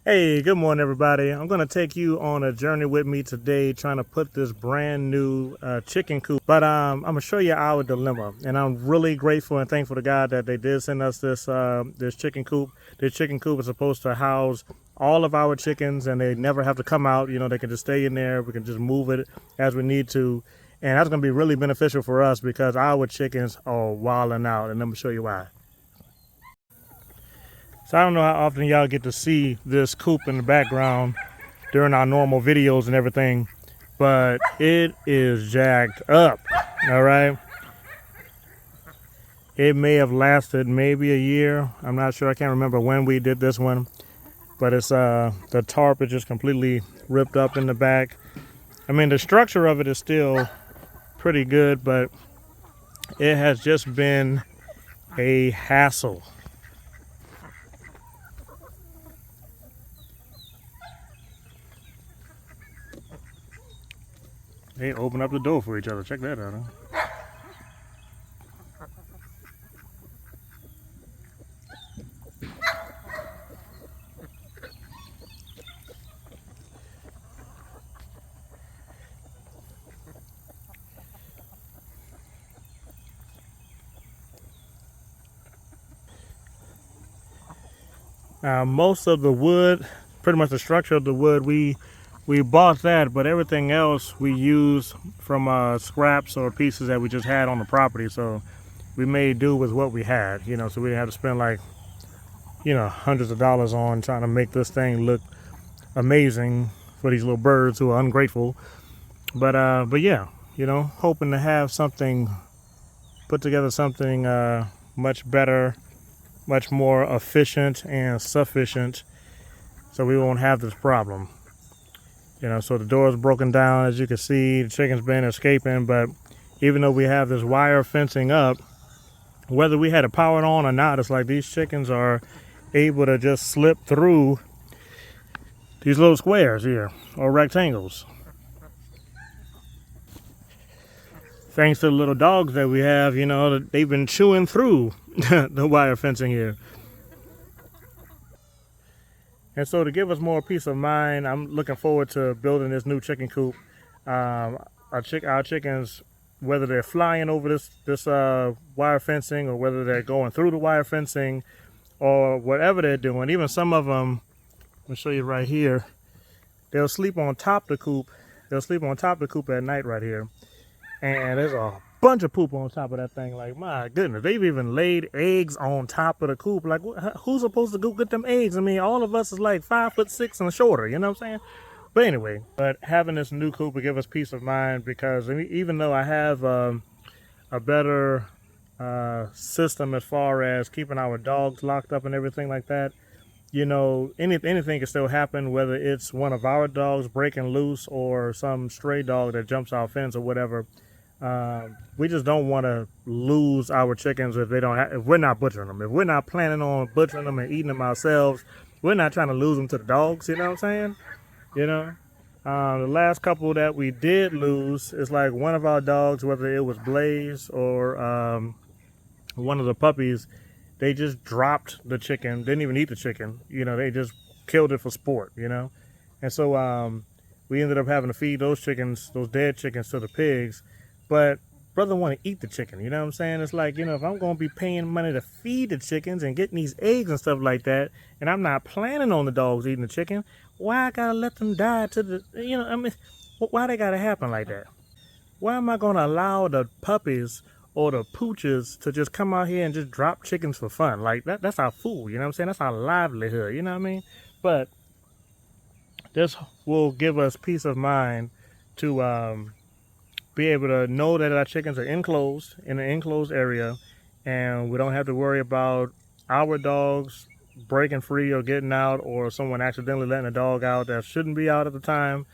Hey, good morning, everybody. I'm going to take you on a journey with me today trying to put this brand new chicken coop. But I'm going to show you our dilemma. And I'm really grateful and thankful to God that they did send us this chicken coop. This chicken coop is supposed to house all of our chickens, and they never have to come out. You know, they can just stay in there. We can just move it as we need to. And that's going to be really beneficial for us because our chickens are wilding out. And I'm going to show you why. So I don't know how often y'all get to see this coop in the background during our normal videos and everything, but it is jacked up, all right? It may have lasted maybe a year. I'm not sure. I can't remember when we did this one, but it's the tarp is just completely ripped up in the back. I mean, the structure of it is still pretty good, but it has just been a hassle. They open up the door for each other. Check that out, huh? Most of the wood, pretty much the structure of the wood, we bought that, but everything else we use from scraps or pieces that we just had on the property. So we made do with what we had, you know. So we didn't have to spend like, you know, hundreds of dollars on trying to make this thing look amazing for these little birds who are ungrateful. But yeah, you know, hoping to have something put together, something much better, much more efficient and sufficient, so we won't have this problem. You know, so the door is broken down, as you can see. The chicken's been escaping, but even though we have this wire fencing up, whether we had it powered on or not, it's like these chickens are able to just slip through these little squares here, or rectangles. Thanks to the little dogs that we have, you know, they've been chewing through the wire fencing here. And so to give us more peace of mind, I'm looking forward to building this new chicken coop. Our chickens, whether they're flying over this wire fencing or whether they're going through the wire fencing or whatever they're doing, even some of them, I'll show you right here, they'll sleep on top of the coop. They'll sleep on top of the coop at night right here. And there's a bunch of poop on top of that thing. Like, my goodness, they've even laid eggs on top of the coop. Like, who's supposed to go get them eggs? I mean, all of us is like 5'6" and shorter, you know what I'm saying? But anyway, but having this new coop will give us peace of mind, because even though I have a better system as far as keeping our dogs locked up and everything like that, you know, anything can still happen, whether it's one of our dogs breaking loose or some stray dog that jumps our fence or whatever. We just don't want to lose our chickens if we're not butchering them. If we're not planning on butchering them and eating them ourselves, we're not trying to lose them to the dogs. You know what I'm saying? You know, the last couple that we did lose is like one of our dogs, whether it was Blaze or one of the puppies, they just dropped the chicken, didn't even eat the chicken. You know, they just killed it for sport. You know, and so we ended up having to feed those chickens, those dead chickens, to the pigs. But brother want to eat the chicken, you know what I'm saying? It's like, you know, if I'm going to be paying money to feed the chickens and getting these eggs and stuff like that, and I'm not planning on the dogs eating the chicken, why I gotta let them die to the, you know, I mean, why they gotta happen like that? Why am I going to allow the puppies or the pooches to just come out here and just drop chickens for fun? Like, that's our food, you know what I'm saying? That's our livelihood, you know what I mean? But this will give us peace of mind to be able to know that our chickens are enclosed in an enclosed area, and we don't have to worry about our dogs breaking free or getting out, or someone accidentally letting a dog out that shouldn't be out at the time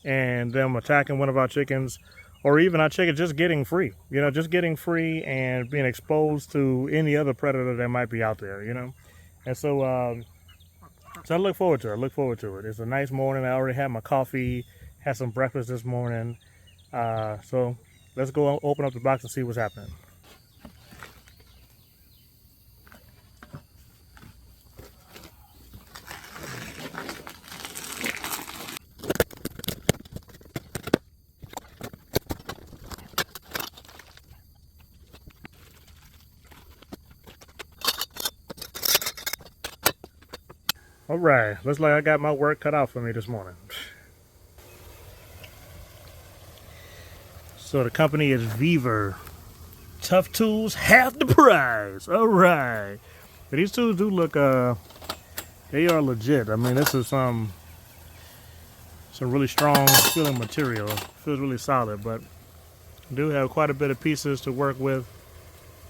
and them attacking one of our chickens, or even our chickens just getting free, you know, just getting free and being exposed to any other predator that might be out there, you know. And so I look forward to it. I look forward to it. It's a nice morning. I already had my coffee, had some breakfast this morning. So let's go open up the box and see what's happening. All right, looks like I got my work cut out for me this morning. So the company is Vevor. Tough tools, half the price. All right. But these tools do look, they are legit. I mean, this is some really strong feeling material. Feels really solid, but do have quite a bit of pieces to work with.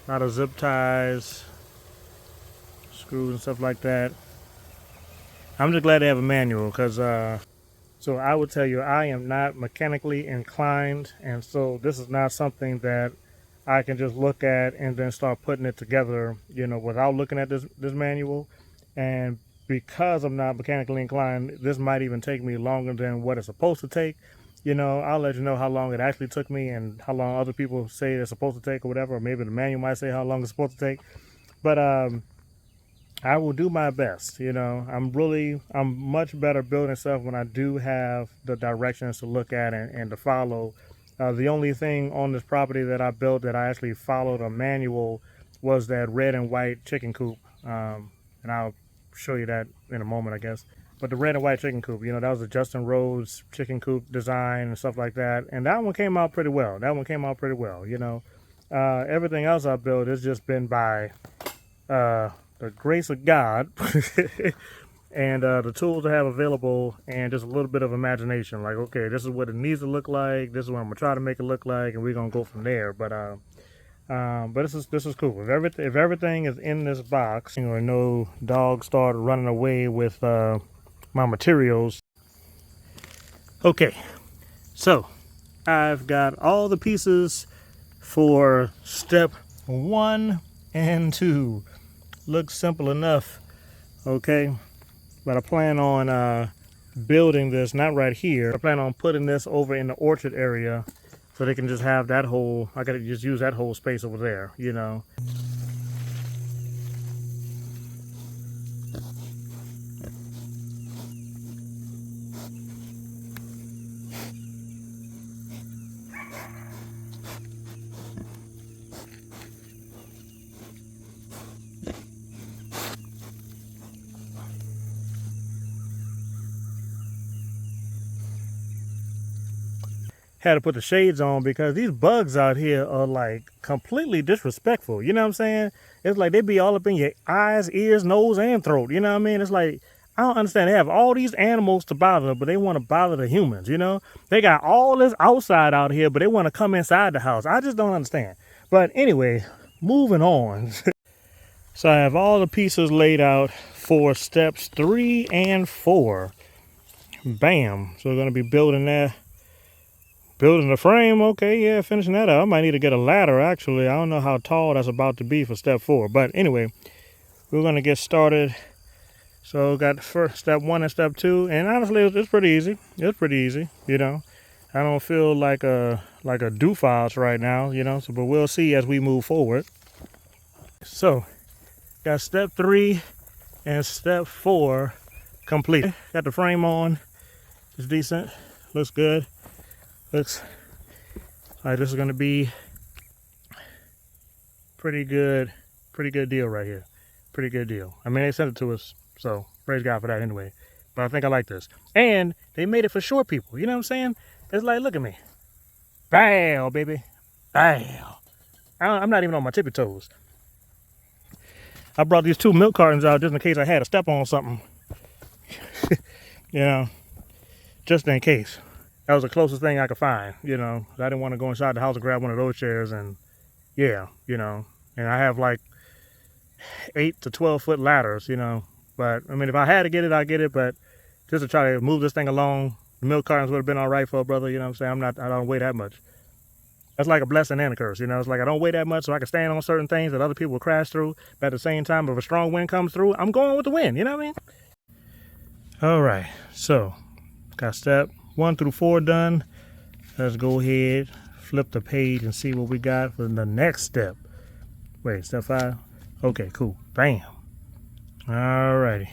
A lot of zip ties, screws and stuff like that. I'm just glad they have a manual because, so I would tell you, I am not mechanically inclined, and so this is not something that I can just look at and then start putting it together, you know, without looking at this manual. And because I'm not mechanically inclined, this might even take me longer than what it's supposed to take. You know, I'll let you know how long it actually took me and how long other people say it's supposed to take or whatever, or maybe the manual might say how long it's supposed to take. But I will do my best. You know, I'm much better building stuff when I do have the directions to look at and to follow. The only thing on this property that I built that I actually followed a manual was that red and white chicken coop. And I'll show you that in a moment, I guess. But the red and white chicken coop, you know, that was a Justin Rhodes chicken coop design and stuff like that. And that one came out pretty well. You know. Everything else I built has just been by the grace of God and the tools I have available and just a little bit of imagination. Like, okay, this is what it needs to look like. This is what I'm gonna try to make it look like, and we're gonna go from there. But this is cool. If everything is in this box, you know, no dog started running away with my materials. Okay, so I've got all the pieces for step 1 and 2. Looks simple enough, okay? But I plan on building this, not right here. I plan on putting this over in the orchard area so they can just have that whole, I gotta just use that whole space over there, you know? Had to put the shades on because these bugs out here are like completely disrespectful. You know what I'm saying? It's like they be all up in your eyes, ears, nose, and throat. You know what I mean? It's like, I don't understand. They have all these animals to bother, but they want to bother the humans, you know? They got all this outside out here, but they want to come inside the house. I just don't understand. But anyway, moving on. So I have all the pieces laid out for steps 3 and 4. Bam. So we're going to be building that. Building the frame, okay, yeah, finishing that up. I might need to get a ladder, actually. I don't know how tall that's about to be for step 4. But anyway, we're going to get started. So got first step 1 and step 2. And honestly, it's pretty easy. It's pretty easy, you know. I don't feel like a doofus right now, you know. So, but we'll see as we move forward. So, got step 3 and step 4 complete. Got the frame on. It's decent. Looks good. Looks like this is going to be pretty good deal right here. Pretty good deal. I mean, they sent it to us, so praise God for that anyway. But I think I like this. And they made it for short people. You know what I'm saying? It's like, look at me. Bow, baby. Bow. I'm not even on my tippy toes. I brought these 2 milk cartons out just in case I had to step on something. You know, just in case. That was the closest thing I could find, you know. I didn't want to go inside the house and grab one of those chairs and, yeah, you know. And I have like 8 to 12 foot ladders, you know. But, I mean, if I had to get it, I'd get it. But just to try to move this thing along, the milk cartons would have been all right for a brother, you know what I'm saying? I don't weigh that much. That's like a blessing and a curse, you know. It's like I don't weigh that much so I can stand on certain things that other people will crash through. But at the same time, if a strong wind comes through, I'm going with the wind, you know what I mean? All right, so got step 1 through 4 done. Let's go ahead, flip the page and see what we got for the next step. Wait, step 5? Okay, cool. Bam. All righty.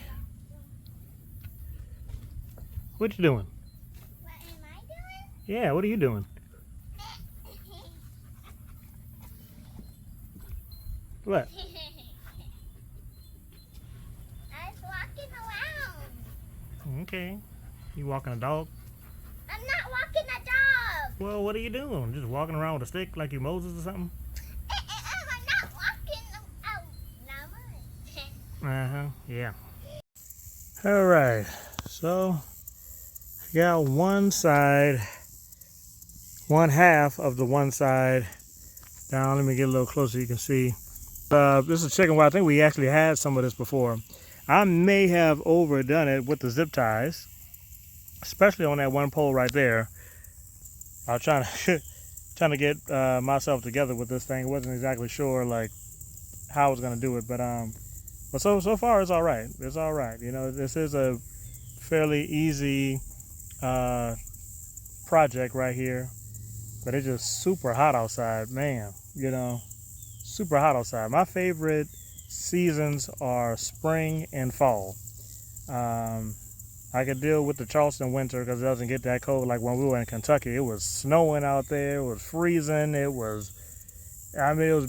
What you doing? What am I doing? Yeah, what are you doing? What? I was walking around. Okay. You walking a dog? I'm not walking a dog. Well, what are you doing? Just walking around with a stick like you Moses or something? I'm not walking. Oh, no. Yeah. All right. So, got one side, one half of the one side down. Let me get a little closer. You can see. This is chicken wire. I think we actually had some of this before. I may have overdone it with the zip ties, especially on that one pole right there. I was trying to get myself together with this thing. Wasn't exactly sure like how I was gonna do it, but so far it's all right. It's all right. You know, this is a fairly easy project right here, but it's just super hot outside, man. You know, super hot outside. My favorite seasons are spring and fall. I could deal with the Charleston winter because it doesn't get that cold. Like when we were in Kentucky, it was snowing out there. It was freezing. It was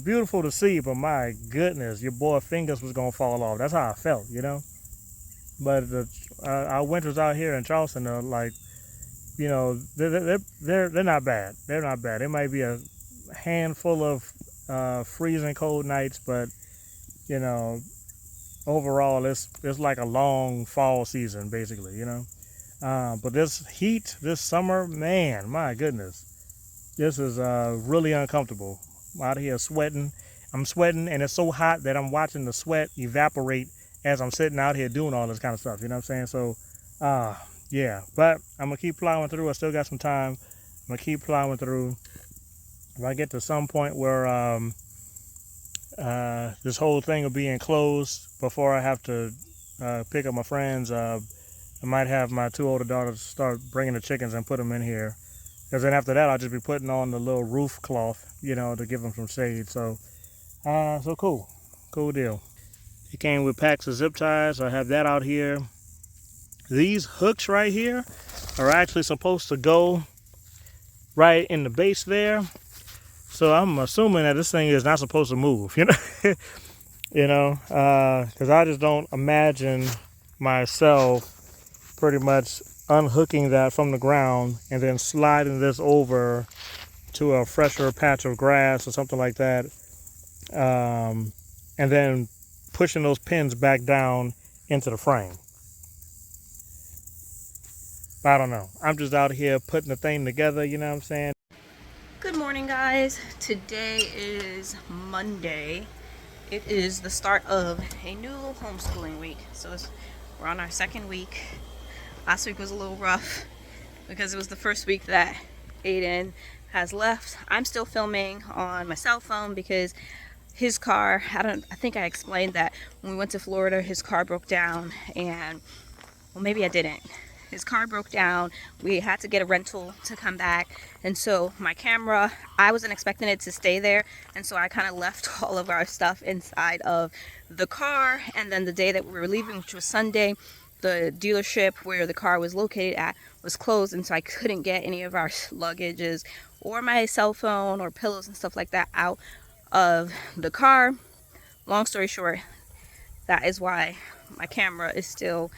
beautiful to see, but my goodness, your boy fingers was gonna fall off. That's how I felt, you know. But our winters out here in Charleston are like, you know, they're not bad. They're not bad. It might be a handful of freezing cold nights, but you know, overall it's like a long fall season basically, you know. But this heat this summer, man, my goodness, this is really uncomfortable. I'm out here sweating. I'm sweating and it's so hot that I'm watching the sweat evaporate as I'm sitting out here doing all this kind of stuff, you know what I'm saying? So yeah, but I'm gonna keep plowing through. I still got some time. I'm gonna keep plowing through. If I get to some point where this whole thing will be enclosed before I have to pick up my friends, I might have my two older daughters start bringing the chickens and put them in here, because then after that I'll just be putting on the little roof cloth, you know, to give them some shade. So so cool deal. It came with packs of zip ties. I have that out here. These hooks right here are actually supposed to go right in the base there. So I'm assuming that this thing is not supposed to move, you know, you know, because I just don't imagine myself pretty much unhooking that from the ground and then sliding this over to a fresher patch of grass or something like that, and then pushing those pins back down into the frame. I don't know. I'm just out here putting the thing together, you know what I'm saying? Good morning, guys. Today is Monday. It is the start of a new homeschooling week. So we're on our second week. Last week was a little rough because it was the first week that Aiden has left. I'm still filming on my cell phone because his car, I think I explained that when we went to Florida, his car broke down, and well, maybe I didn't. His car broke down. We had to get a rental to come back. And so my camera, I wasn't expecting it to stay there. And so I kind of left all of our stuff inside of the car. And then the day that we were leaving, which was Sunday, the dealership where the car was located at was closed. And so I couldn't get any of our luggages or my cell phone or pillows and stuff like that out of the car. Long story short, that is why my camera is still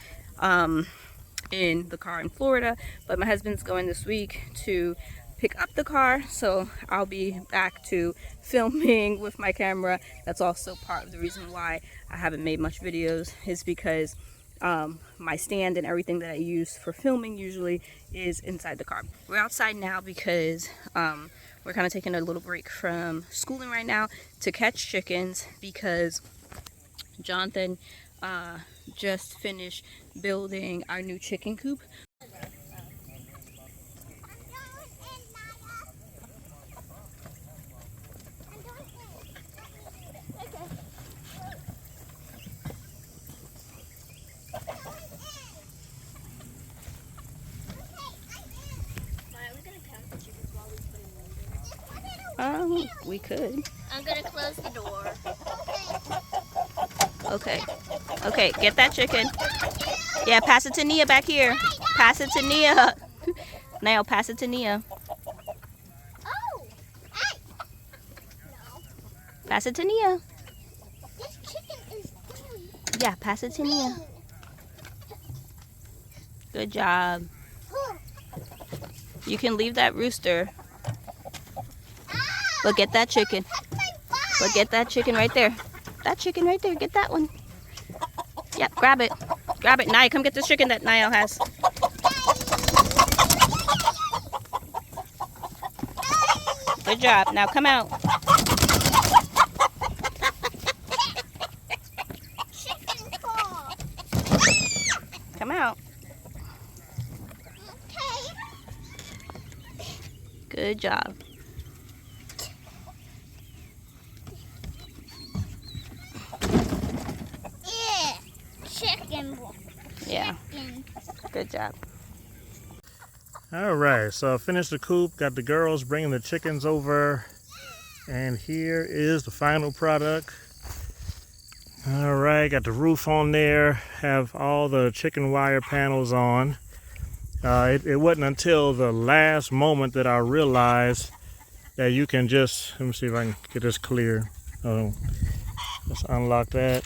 in the car in Florida, but my husband's going this week to pick up the car, so I'll be back to filming with my camera. That's also part of the reason why I haven't made much videos, is because my stand and everything that I use for filming usually is inside the car. We're outside now because we're kind of taking a little break from schooling right now to catch chickens, because Jonathan just finished building our new chicken coop. We could. I'm gonna close the door. Okay. Okay, get that chicken. Yeah, pass it to Nia back here. Pass it to Nia. Now pass it to Nia. Oh! Hey! No. Pass it to Nia. This chicken is going. Yeah, pass it to Nia. Good job. You can leave that rooster. But get that chicken. But get that chicken right there. That chicken right there. Get that one. Yep, grab it. Grab it. Naya, come get this chicken that Niall has. Good job. Now come out. Chicken paw. Come out. Okay. Good job. Yeah. Chicken. Yeah. Chicken. Good job. All right, so I finished the coop, got the girls bringing the chickens over, and here is the final product. All right, got the roof on there, have all the chicken wire panels on. It wasn't until the last moment that I realized that you can just, let me see if I can get this clear. Oh, let's unlock that.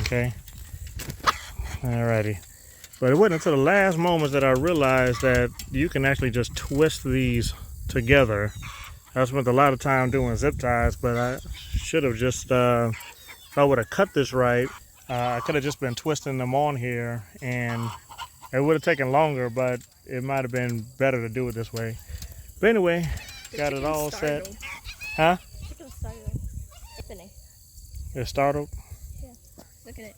Okay. Alrighty. But it wasn't until the last moment that I realized that you can actually just twist these together. I spent a lot of time doing zip ties, but I should have just, if I would have cut this right, I could have just been twisting them on here, and it would have taken longer, but it might have been better to do it this way. But anyway, got it all set. Huh? Chicken startled. Tiffany. You're startled? Yeah. Look at it.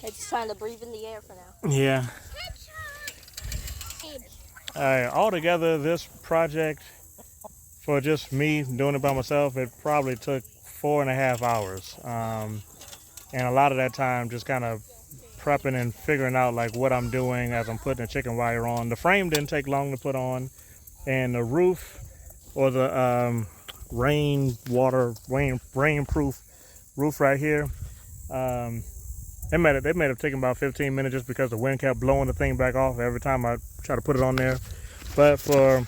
It's trying to breathe in the air for now. Yeah. All right, altogether, this project, for just me doing it by myself, it probably took 4.5 hours. And a lot of that time just kind of prepping and figuring out like what I'm doing as I'm putting the chicken wire on. The frame didn't take long to put on, and the roof, or the rainproof roof right here, They may have taken about 15 minutes just because the wind kept blowing the thing back off every time I try to put it on there. But for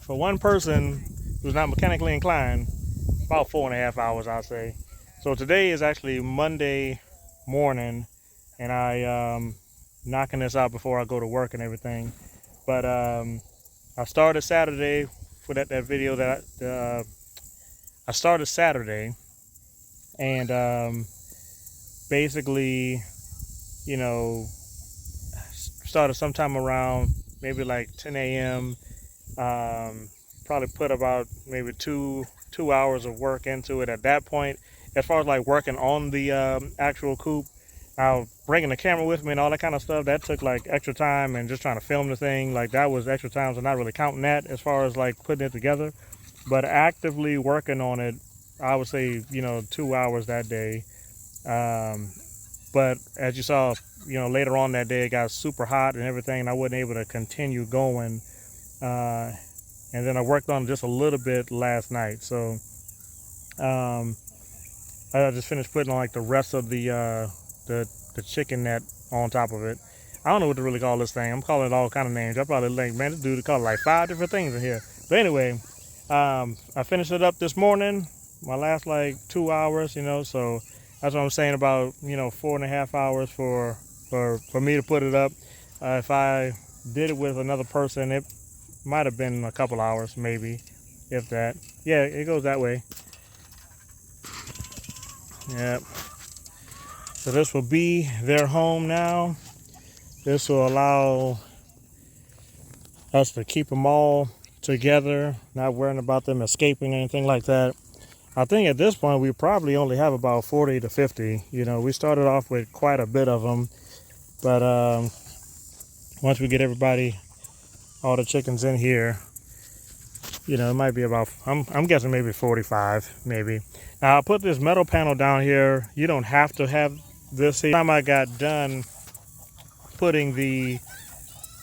one person who's not mechanically inclined, about 4.5 hours, I'll say. So today is actually Monday morning, and I knocking this out before I go to work and everything. But I started Saturday for that video that I started Saturday, and basically, you know, started sometime around maybe like 10 a.m. Probably put about maybe two hours of work into it at that point. As far as like working on the actual coop, now bringing the camera with me and all that kind of stuff, that took like extra time, and just trying to film the thing, like that was extra time, so not really counting that as far as like putting it together. But actively working on it, I would say, 2 hours that day. But as you saw, later on that day, it got super hot and everything, and I wasn't able to continue going. And then I worked on it just a little bit last night. So I just finished putting on like the rest of the chicken net on top of it. I don't know what to really call this thing. I'm calling it all kind of names. I probably like, man, this dude called like 5 different things in here. But anyway, I finished it up this morning. My last like 2 hours, so that's what I'm saying about 4.5 hours for me to put it up. If I did it with another person, it might have been a couple hours, maybe, if that. Yeah, it goes that way. Yep. So this will be their home now. This will allow us to keep them all together, not worrying about them escaping or anything like that. I think at this point we probably only have about 40 to 50. We started off with quite a bit of them, but once we get everybody, all the chickens in here, it might be about, I'm guessing maybe 45, maybe. Now I put this metal panel down here. You don't have to have this. By the time I got done putting the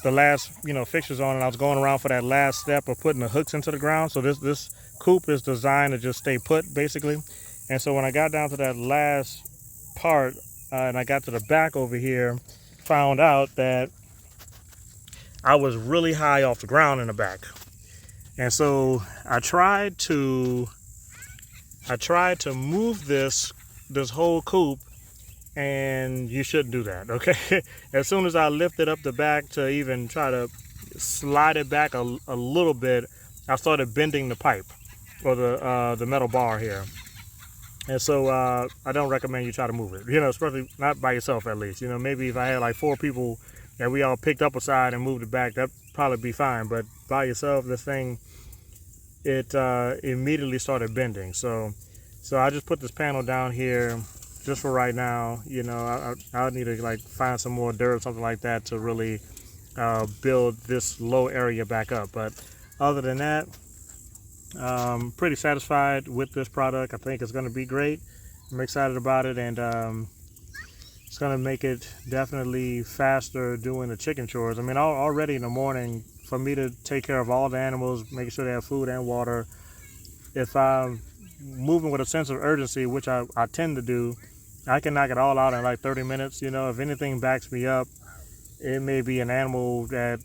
last fixtures on, and I was going around for that last step of putting the hooks into the ground. So this coop is designed to just stay put, basically. And so when I got down to that last part, and I got to the back over here, found out that I was really high off the ground in the back. And so I tried to move this whole coop and you shouldn't do that, okay? As soon as I lifted up the back to even try to slide it back a little bit, I started bending the pipe or the metal bar here. And so I don't recommend you try to move it, especially not by yourself at least. Maybe if I had like 4 people and we all picked up a side and moved it back, that'd probably be fine. But by yourself, this thing, it immediately started bending. So I just put this panel down here just for right now. I need to like find some more dirt or something like that to really build this low area back up. But other than that, pretty satisfied with this product. I think it's going to be great. I'm excited about it, and it's going to make it definitely faster doing the chicken chores. I mean, already in the morning, for me to take care of all the animals, making sure they have food and water, if I'm moving with a sense of urgency, which I tend to do, I can knock it all out in like 30 minutes. If anything backs me up, it may be an animal that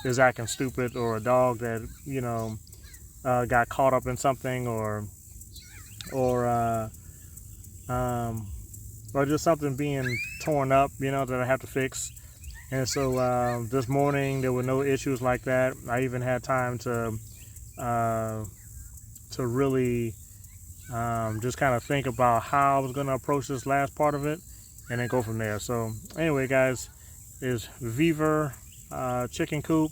is acting stupid, or a dog that, got caught up in something, or just something being torn up, that I have to fix. And so this morning there were no issues like that. I even had time to really just kind of think about how I was going to approach this last part of it, and then go from there. So anyway, guys, is Vevor chicken coop.